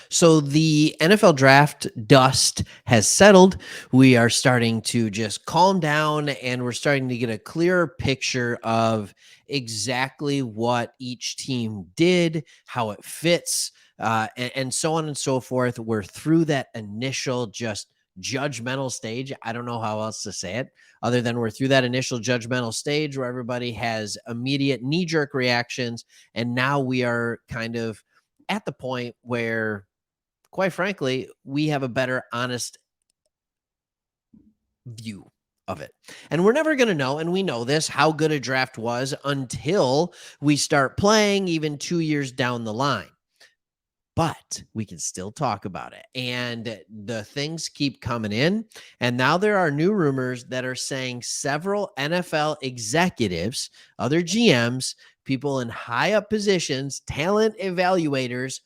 So the NFL draft dust has settled. We are starting to just calm down and we're starting to get a clearer picture of exactly what each team did, how it fits, and so on and so forth. We're through that initial just judgmental stage. I don't know how else to say it other than we're through that initial judgmental stage where everybody has immediate knee jerk reactions. And now we are kind of at the point where, quite frankly, we have a better, honest view of it. And we're never going to know, and we know this, how good a draft was until we start playing, even 2 years down the line. But we can still talk about it. And the things keep coming in. And now there are new rumors that are saying several NFL executives, other GMs, people in high up positions, talent evaluators,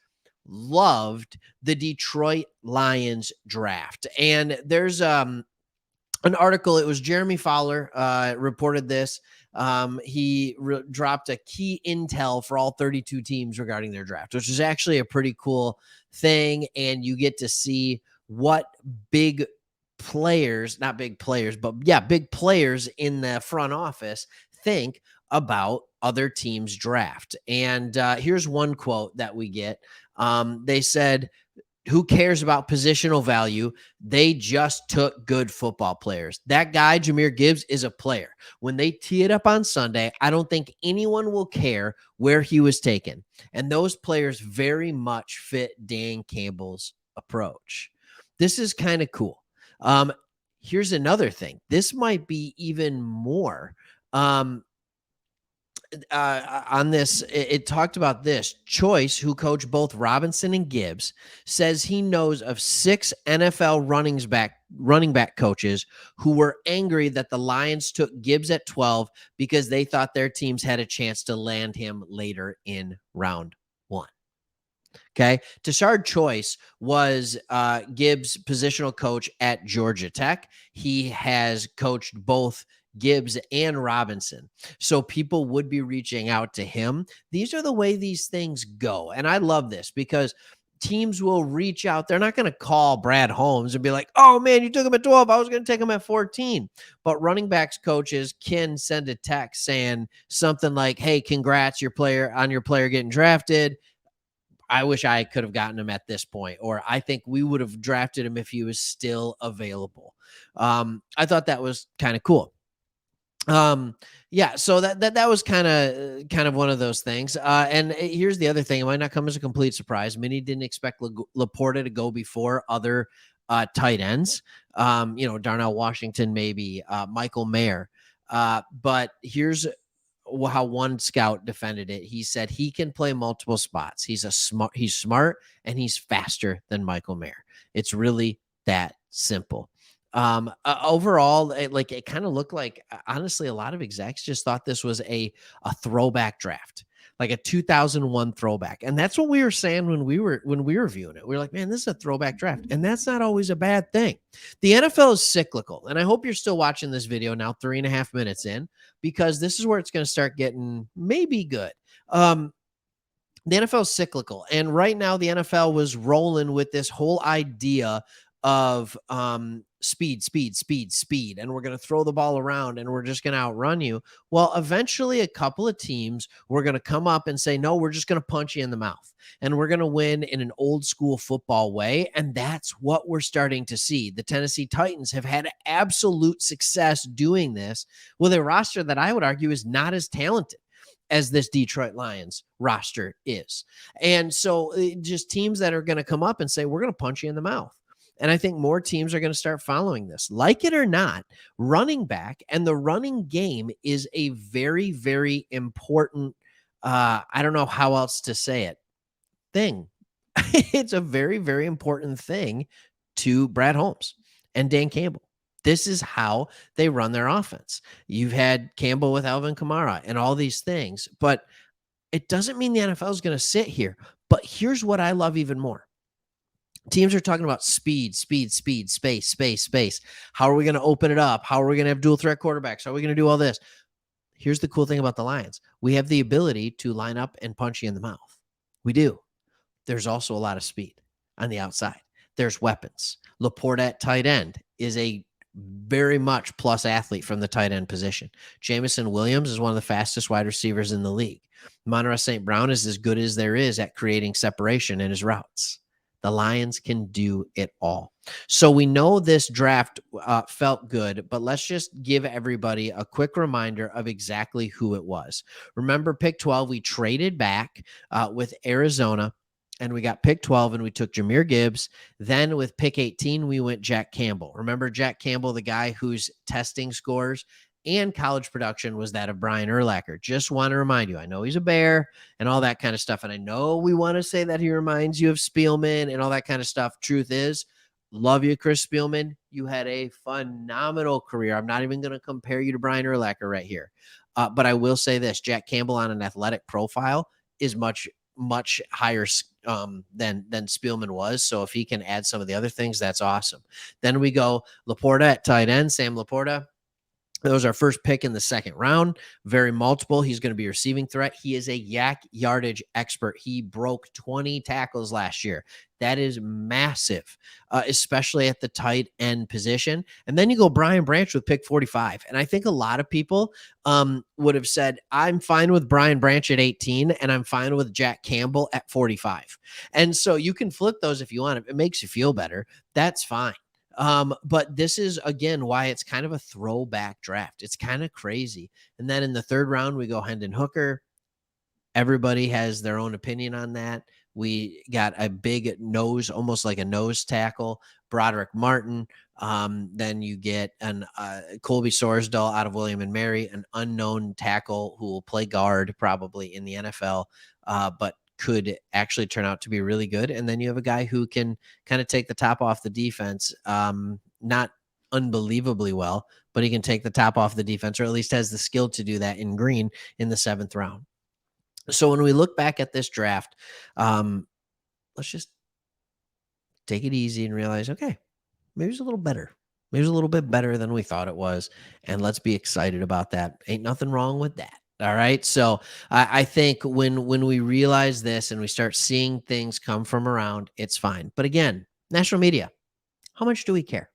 loved the Detroit Lions draft. And there's an article. It was Jeremy Fowler reported this. He dropped a key intel for all 32 teams regarding their draft, which is actually a pretty cool thing. And you get to see what big players, not big players, but yeah, big players in the front office think about other teams' draft. And here's one quote that we get. They said, who cares about positional value? They just took good football players. That guy, Jahmyr Gibbs, is a player. When they tee it up on Sunday, I don't think anyone will care where he was taken. And those players very much fit Dan Campbell's approach. This is kind of cool. Here's another thing. This might be even more. On this, it talked about this. Choice, who coached both Robinson and Gibbs, says he knows of 6 NFL running back coaches who were angry that the Lions took Gibbs at 12 because they thought their teams had a chance to land him later in round 1. Okay. Tashard Choice was Gibbs' positional coach at Georgia Tech. He has coached both Gibbs and Robinson. So people would be reaching out to him. These are the way these things go. And I love this because teams will reach out. They're not going to call Brad Holmes and be like, oh man, you took him at 12. I was going to take him at 14. But running backs coaches can send a text saying something like, hey, congrats your player getting drafted. I wish I could have gotten him at this point, or I think we would have drafted him if he was still available. I thought that was kind of cool. Yeah, so that was kind of one of those things. And here's the other thing. It might not come as a complete surprise. Many didn't expect Laporta to go before other tight ends. Darnell Washington, maybe Michael Mayer. But here's how one scout defended it. He said he can play multiple spots. He's smart and he's faster than Michael Mayer. It's really that simple. Overall, it kind of looked like, honestly, a lot of execs just thought this was a throwback draft, like a 2001 throwback. And that's what we were saying when we were viewing it. We were like, man, this is a throwback draft. And that's not always a bad thing. The NFL is cyclical. And I hope you're still watching this video now, 3.5 minutes in, because this is where it's going to start getting maybe good. The NFL is cyclical. And right now the NFL was rolling with this whole idea of speed, and we're going to throw the ball around and we're just going to outrun you. Well, eventually a couple of teams were going to come up and say, no, we're just going to punch you in the mouth and we're going to win in an old school football way. And that's what we're starting to see. The Tennessee Titans have had absolute success doing this with a roster that I would argue is not as talented as this Detroit Lions roster is. And so just teams that are going to come up and say, we're going to punch you in the mouth. And I think more teams are going to start following this. Like it or not, running back and the running game is a very, very important, I don't know how else to say it, thing. It's a very, very important thing to Brad Holmes and Dan Campbell. This is how they run their offense. You've had Campbell with Alvin Kamara and all these things, but it doesn't mean the NFL is going to sit here. But here's what I love even more. Teams are talking about speed, space. How are we going to open it up? How are we going to have dual threat quarterbacks? How are we going to do all this? Here's the cool thing about the Lions. We have the ability to line up and punch you in the mouth. We do. There's also a lot of speed. on the outside. There's weapons. Laporta at tight end is a very much plus athlete from the tight end position. Jamison Williams is one of the fastest wide receivers in the league. Monroe St. Brown is as good as there is at creating separation in his routes. The Lions can do it all. So we know this draft felt good, but let's just give everybody a quick reminder of exactly who it was. Remember, pick 12, we traded back with Arizona, and we got pick 12, and we took Jahmyr Gibbs. Then with pick 18, we went Jack Campbell. Remember Jack Campbell, the guy whose testing scores and college production was that of Brian Urlacher. Just want to remind you, I know he's a Bear and all that kind of stuff. And I know we want to say that he reminds you of Spielman and all that kind of stuff. Truth is, love you, Chris Spielman. You had a phenomenal career. I'm not even going to compare you to Brian Urlacher right here. But I will say this, Jack Campbell on an athletic profile is much higher than Spielman was. So if he can add some of the other things, that's awesome. Then we go Laporta at tight end, Sam Laporta. That was our first pick in the second round. Very multiple. He's going to be a receiving threat. He is a yak yardage expert. He broke 20 tackles last year. That is massive, especially at the tight end position. And then you go Brian Branch with pick 45. And I think a lot of people would have said, I'm fine with Brian Branch at 18, and I'm fine with Jack Campbell at 45. And so you can flip those if you want. If it makes you feel better, that's fine. But this is, again, why it's kind of a throwback draft. It's kind of crazy. And then in the third round, we go Hendon Hooker. Everybody has their own opinion on that. We got a big nose, almost like a nose tackle, Broderick Martin. Then you get an Colby Sorsdal out of William and Mary, an unknown tackle who will play guard probably in the NFL, but could actually turn out to be really good. And then you have a guy who can kind of take the top off the defense, not unbelievably well, but he can take the top off the defense, or at least has the skill to do that in Green in the seventh round. So when we look back at this draft, let's just take it easy and realize, okay, maybe it's a little better. Maybe it's a little bit better than we thought it was. And let's be excited about that. Ain't nothing wrong with that. All right. So I think when we realize this and we start seeing things come from around, it's fine. But again, national media, how much do we care?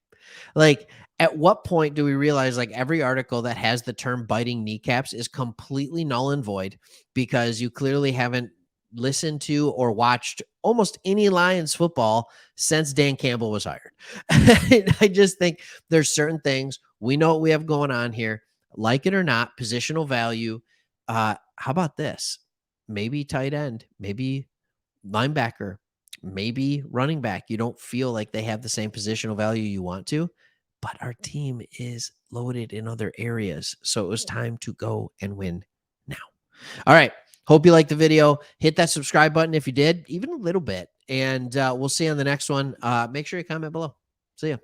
Like, at what point do we realize like every article that has the term biting kneecaps is completely null and void because you clearly haven't listened to or watched almost any Lions football since Dan Campbell was hired? I just think there's certain things we know what we have going on here, like it or not, positional value. How about this? Maybe tight end, maybe linebacker, maybe running back. You don't feel like they have the same positional value you want to, but our team is loaded in other areas. So it was time to go and win now. All right. Hope you liked the video. Hit that subscribe button if you did, even a little bit. And we'll see you on the next one. Make sure you comment below. See ya.